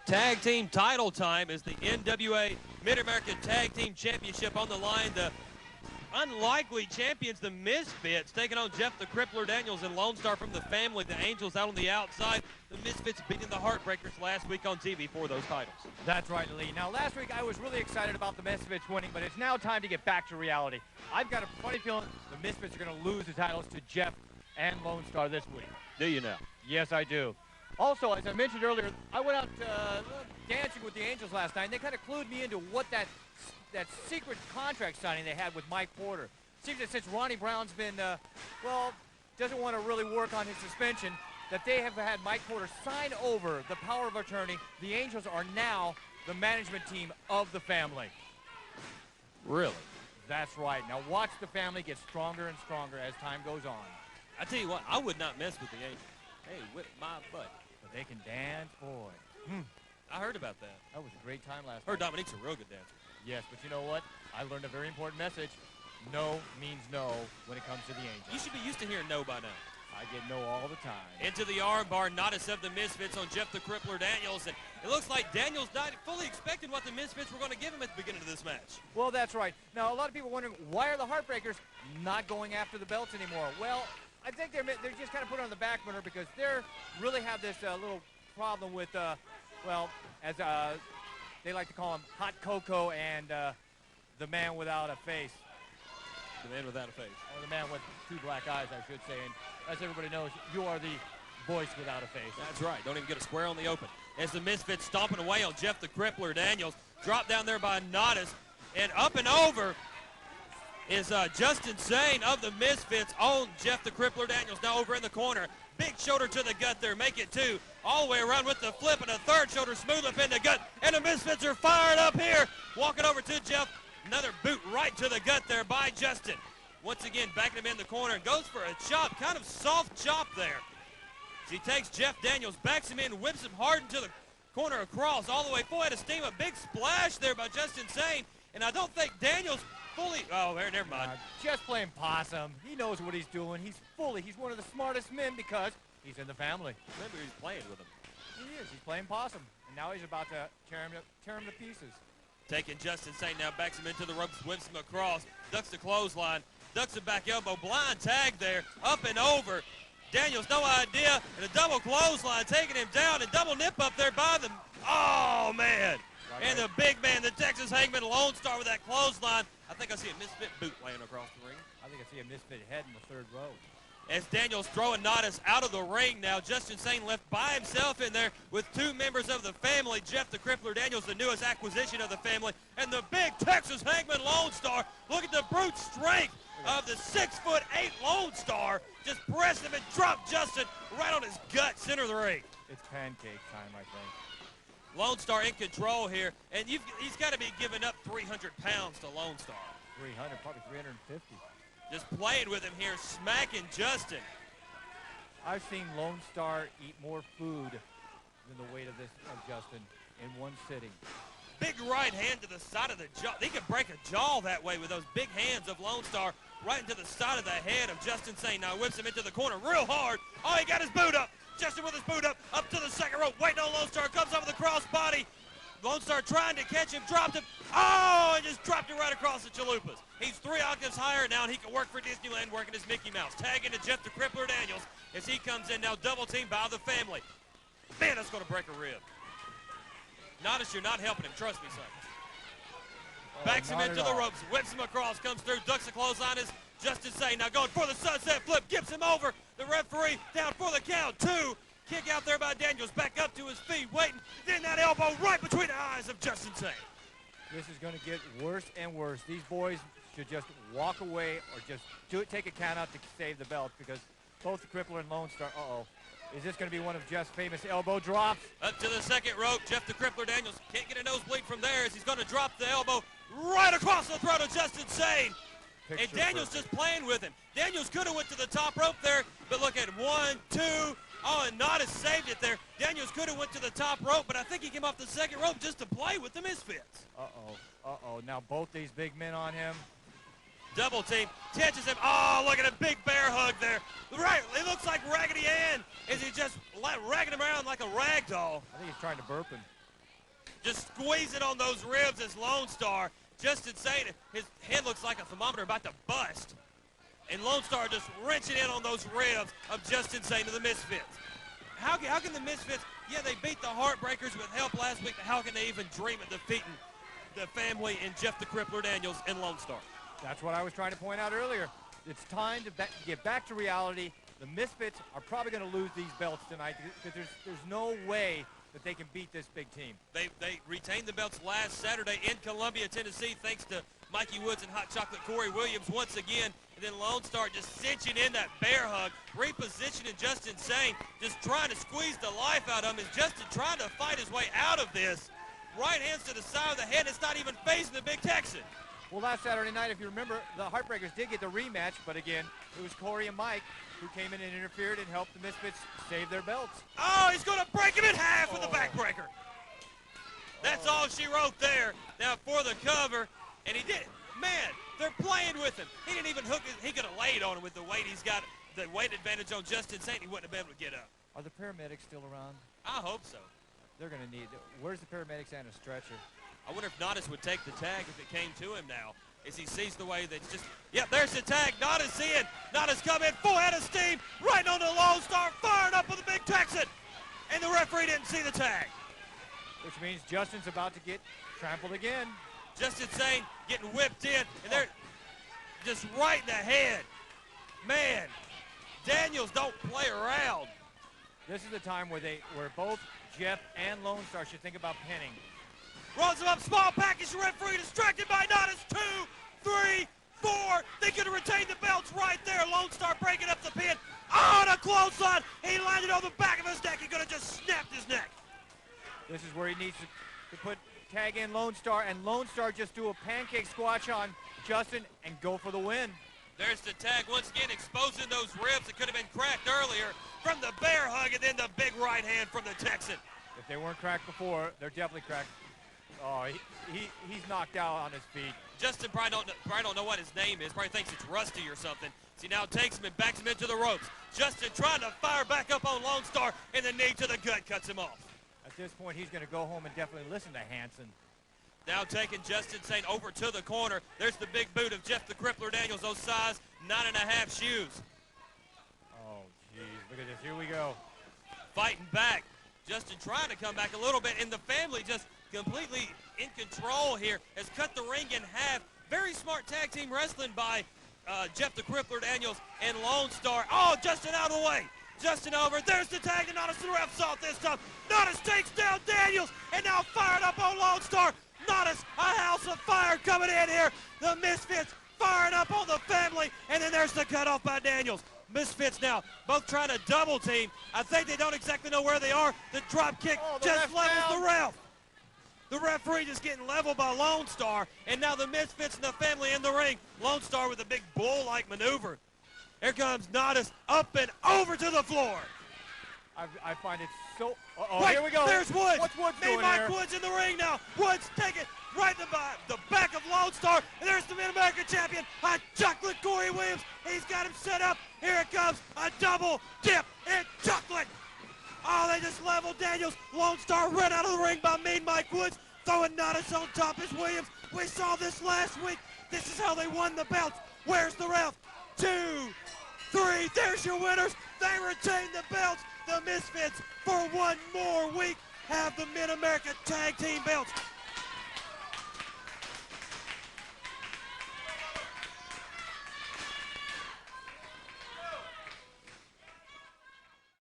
Tag team title time is the NWA Mid America Tag Team Championship on the line. The unlikely champions, the Misfits, taking on Jeff the Crippler Daniels and Lonestar from the family. The Angels out on the outside. The Misfits beating the Heartbreakers last week on TV for those titles. That's right, Lee. Now, last week I was really excited about the Misfits winning, but it's now time to get back to reality. I've got a funny feeling the Misfits are going to lose the titles to Jeff and Lonestar this week. Do you now? Yes, I do. Also, as I mentioned earlier, I went out dancing with the Angels last night, and they kind of clued me into what that secret contract signing they had with Mike Porter. Seems that since Ronnie Brown's been, well, doesn't want to really work on his suspension, that they have had Mike Porter sign over the power of attorney. The Angels are now the management team of the family. Really? That's right. Now watch the family get stronger and stronger as time goes on. I tell you what, I would not mess with the Angels. Hey, whip my butt. But they can dance, boy. I heard about that. That was a great time last night. Heard Dominique's a real good dancer. Yes, but you know what? I learned a very important message. No means no when it comes to the Angels. You should be used to hearing no by now. I get no all the time. Into the armbar, Nodis of the Misfits on Jeff the Crippler Daniels. And it looks like Daniels not fully expecting what the Misfits were going to give him at the beginning of this match. Well, that's right. Now, a lot of people are wondering, why are the Heartbreakers not going after the belts anymore? Well, I think they're just kind of put on the back burner because they really have this little problem with, well, as they like to call him, Hot Cocoa and the man without a face. The man without a face. Or the man with two black eyes, I should say. And as everybody knows, you are the voice without a face. That's right. Don't even get a square on the open. As the Misfits stomping away on Jeff the Crippler Daniels. Dropped down there by Nodis. And up and over is Justin Zane of the Misfits on Jeff the Crippler Daniels. Now over in the corner. Big shoulder to the gut there. Make it two. All the way around with the flip and a third shoulder smooth up in the gut. And the Misfits are fired up here. Walking over to Jeff. Another boot right to the gut there by Justin. Once again, backing him in the corner and goes for a chop. Kind of soft chop there. As he takes Jeff Daniels, backs him in, whips him hard into the corner across. All the way full head of steam. A big splash there by Justin Zane. And I don't think Daniels fully, oh, never mind. Just playing possum. He knows what he's doing. He's one of the smartest men because he's in the family. Remember, he's playing with him. He is. He's playing possum. And now he's about to tear him to pieces. Taking Justin Zane now, backs him into the ropes, whips him across, ducks the clothesline, ducks a back elbow, blind tag there, up and over. Daniels, no idea, and a double clothesline, taking him down, and double nip up there by the, oh, man. And the big man, the Texas Hangman Lonestar with that clothesline. I think I see a Misfit boot laying across the ring. I think I see a Misfit head in the third row. As Daniels throwing Nodis out of the ring now. Justin Zane left by himself in there with two members of the family. Jeff the Crippler Daniels, the newest acquisition of the family, and the big Texas Hangman Lonestar. Look at the brute strength of the 6'8" Lonestar. Just pressed him and dropped Justin right on his gut, center of the ring. It's pancake time, I think. Lonestar in control here, and he's got to be giving up 300 pounds to Lonestar. 300, probably 350. Just playing with him here, smacking Justin. I've seen Lonestar eat more food than the weight of Justin in one sitting. Big right hand to the side of the jaw. He could break a jaw that way with those big hands of Lonestar right into the side of the head of Justin Zane. Now whips him into the corner real hard. Oh, he got his boot up. Justin with his boot up to the second rope. Waiting on Lonestar. Comes up with a cross body. Lonestar trying to catch him, dropped him. Oh, and just dropped it right across the chalupas. He's 3 octaves higher now, and he can work for Disneyland, working his Mickey Mouse. Tagging to Jeff the Crippler Daniels as he comes in now, double teamed by the family. Man, that's going to break a rib. Nodis, you're not helping him. Trust me, son. Backs him into the ropes, whips him across, comes through, ducks the clothesline as Justin Zane now going for the sunset flip, gives him over. The referee down for the count, 2. Kick out there by Daniels, back up to his feet, waiting. Then that elbow right between the eyes of Justin Zane. This is going to get worse and worse. These boys should just walk away or just take a count out to save the belt because both the Crippler and Lonestar, is this going to be one of Jeff's famous elbow drops? Up to the second rope, Jeff the Crippler Daniels can't get a nosebleed from there as he's going to drop the elbow right across the throat of Justin Zane. And Daniels just playing with him. Daniels could have went to the top rope there, but look at 1, 2. Oh, and Nodis saved it there. Daniels could have went to the top rope, but I think he came off the second rope just to play with the Misfits. Now both these big men on him. Double team, catches him. Oh, look at a big bear hug there. Right, it looks like Raggedy Ann as he just ragging him around like a rag doll. I think he's trying to burp him. just squeezing on those ribs as Lonestar. Just insane. His head looks like a thermometer about to bust. And Lonestar just wrenching in on those ribs of Just Insane to the Misfits. How can the Misfits, yeah, they beat the Heartbreakers with help last week, but how can they even dream of defeating the family and Jeff the Crippler Daniels and Lonestar? That's what I was trying to point out earlier. It's time to get back to reality. The Misfits are probably going to lose these belts tonight because there's no way that they can beat this big team. They retained the belts last Saturday in Columbia, Tennessee, thanks to Mikey Woods and Hot Chocolate Corey Williams once again. And then Lonestar just cinching in that bear hug, repositioning Just Insane, just trying to squeeze the life out of him. Is Justin trying to fight his way out of this. Right hands to the side of the head. It's not even facing the Big Texan. Well, last Saturday night, if you remember, the Heartbreakers did get the rematch, but again, it was Corey and Mike who came in and interfered and helped the Misfits save their belts. Oh, he's going to break him in half with the backbreaker. That's all she wrote there. Now for the cover, and he did it. Man, they're playing with him. He didn't even hook it. He could have laid on him with the weight he's got, the weight advantage on Just Insane. He wouldn't have been able to get up. Are the paramedics still around? I hope so. They're going to need it. Where's the paramedics and a stretcher? I wonder if Nodis would take the tag if it came to him now, as he sees the way that's just, yep, there's the tag. Nodis in. Nodis come in, full head of steam, right on the Lonestar, firing up with the Big Texan. And the referee didn't see the tag. Which means Justin's about to get trampled again. Just Insane getting whipped in, and they're just right in the head. Man, Daniels don't play around. This is the time where both Jeff and Lonestar should think about pinning. Rolls him up, small package, referee distracted by Nodis. 2, 3, 4. They could have retained the belts right there. Lonestar breaking up the pin. Oh, and a clothesline. He landed on the back of his neck. He could have just snapped his neck. This is where he needs to put tag in Lonestar, and Lonestar just do a pancake squash on Justin and go for the win. There's the tag once again, exposing those ribs that could have been cracked earlier from the bear hug, and then the big right hand from the Texan. If they weren't cracked before, they're definitely cracked. Oh, he's knocked out on his feet. Justin probably don't know what his name is. Probably thinks it's Rusty or something. So he now takes him and backs him into the ropes. Justin trying to fire back up on Lonestar, and the knee to the gut cuts him off. At this point, he's going to go home and definitely listen to Hanson. Now taking Just Insane over to the corner. There's the big boot of Jeff the Crippler Daniels, those size 9.5 shoes. Oh, jeez, look at this. Here we go. Fighting back. Justin trying to come back a little bit, and the family just completely in control here. Has cut the ring in half. Very smart tag team wrestling by Jeff the Crippler Daniels and Lonestar. Oh, Justin out of the way. Justin over. There's the tag, and Nodis the ref saw it this time. Nodis takes down Daniels, and now fired up on Lonestar. Nodis, a house of fire coming in here. The Misfits firing up on the family, and then there's the cutoff by Daniels. Misfits now both trying to double team. I think they don't exactly know where they are. The drop kick just levels the ref. The referee just getting leveled by Lonestar, and now the Misfits and the family in the ring. Lonestar with a big bull-like maneuver. Here comes Nodis up and over to the floor. I find it so... Wait, here we go. There's Woods. What's Woods doing Mike here? Woods in the ring now. Woods taking right in the back of Lonestar. And there's the Mid America champion, Hot Chocolate Corey Williams. He's got him set up. Here it comes, a double dip in chocolate. Oh, they just leveled Daniels. Lonestar ran out of the ring by Mean Mike Woods, throwing Nodis on top as Williams. We saw this last week. This is how they won the belts. Where's the ref? 2, 3, there's your winners. They retain the belts. The Misfits, for one more week, have the Mid America Tag Team belts.